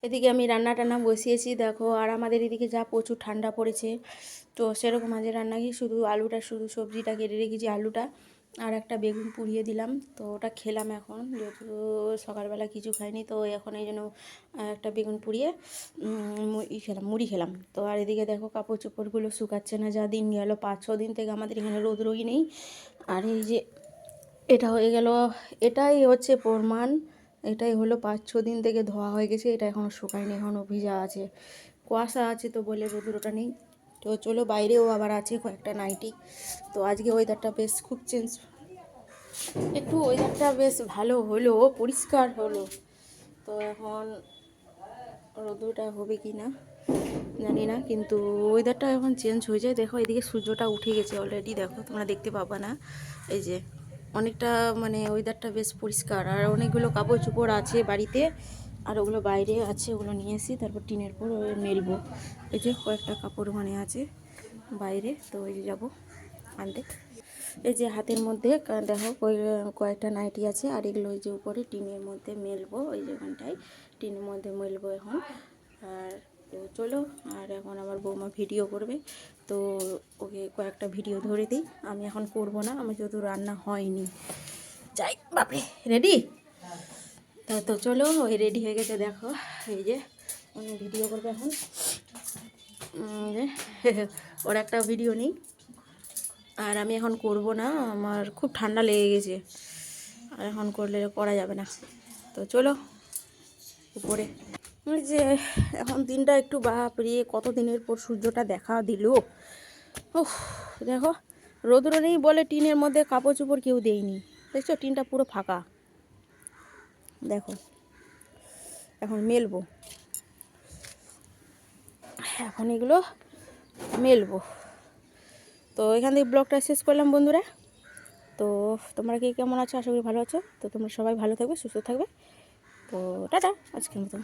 এদিকে আমি রান্না টান্না বসিয়েছি দেখো। আর আমাদের এদিকে যা প্রচুর ঠান্ডা পড়েছে, তো সেরকম আজকে রান্না কি শুধু আলুটা, শুধু সবজিটা কেটে রেখেছি আলুটা, আর একটা বেগুন পুড়িয়ে দিলাম। তো ওটা খেলাম এখন, যেহেতু সকালবেলা কিছু খাইনি, তো এখন এই জন্য একটা বেগুন পুড়িয়ে খেলাম, মুড়ি খেলাম। তো আর এদিকে দেখো কাপড় চোপড়গুলো শুকাচ্ছে না, যা দিন গেল 5-6 দিন থেকে আমাদের এখানে রোদই নেই। আর এই যে এটা হয়ে গেল, এটাই হচ্ছে প্রমাণ। এটাই হলো 5-6 দিন থেকে ধোয়া হয়ে গেছে, এটা এখনও শুকায়নি, এখনও ভিজা আছে, কুয়াশা আছে তো বলে রোদ্রটা নেই। তো চলো, বাইরেও আবার আছে কয়েকটা নাইটি। তো আজকে ওয়েদারটা বেশ খুব চেঞ্জ, একটু ওয়েদারটা বেশ ভালো হলো, পরিষ্কার হলো। তো এখন রোদ্রটা হবে কি না জানি না, কিন্তু ওয়েদারটা এখন চেঞ্জ হয়ে যায়। দেখো এদিকে সূর্যটা উঠে গেছে অলরেডি, দেখো তোমরা দেখতে পাবা না, এই যে অনেকটা মানে ওয়েদারটা বেশ পরিষ্কার। আর অনেকগুলো কাপড় চোপড় আছে বাড়িতে, আর ওগুলো বাইরে আছে, ওগুলো নিয়ে এসি তারপর টিনের পর মেলবো। এই যে কয়েকটা কাপড় মানে আছে বাইরে, তো ওই যে যাবো আনতে। এই যে হাতের মধ্যে দেখো কয়েকটা নাইটি আছে, আর এগুলো ওই যে উপরে টিনের মধ্যে মেলবো, ওই যে ওখানটায় টিনের মধ্যে মেলবো এখন। আর তো চলো, আর এখন আমার বৌমা ভিডিও করবে, তো ওকে কয়েকটা ভিডিও ধরে দিই। আমি এখন করব না, আমার যেহেতু রান্না হয়নি। যাই বাপরে, রেডি? তো চলো, ওই রেডি হয়ে গেছে দেখো, এই যে উনি ভিডিও করবে এখন। ওর একটা ভিডিও নেই, আর আমি এখন করব না, আমার খুব ঠান্ডা লেগে গেছে, আর এখন করলে করা যাবে না। তো চলো উপরে। ওই যে এখন দিনটা একটু বাপরে, কত দিনের পর সূর্যটা দেখা দিল। ওহ দেখো, রোদ্র নেই বলে টিনের মধ্যে কাপড় চোপড় কেউ দেয়নি, দেখছো টিনটা পুরো ফাঁকা। দেখো এখন মেলবো, এখন এগুলো মেলবো। তো এখান থেকে ব্লগটা শেষ করলাম বন্ধুরা। তো তোমরা কি কেমন আছো? আশা করি ভালো আছো। তো তোমরা সবাই ভালো থাকবে, সুস্থ থাকবে। তো টাটা আজকের মতন।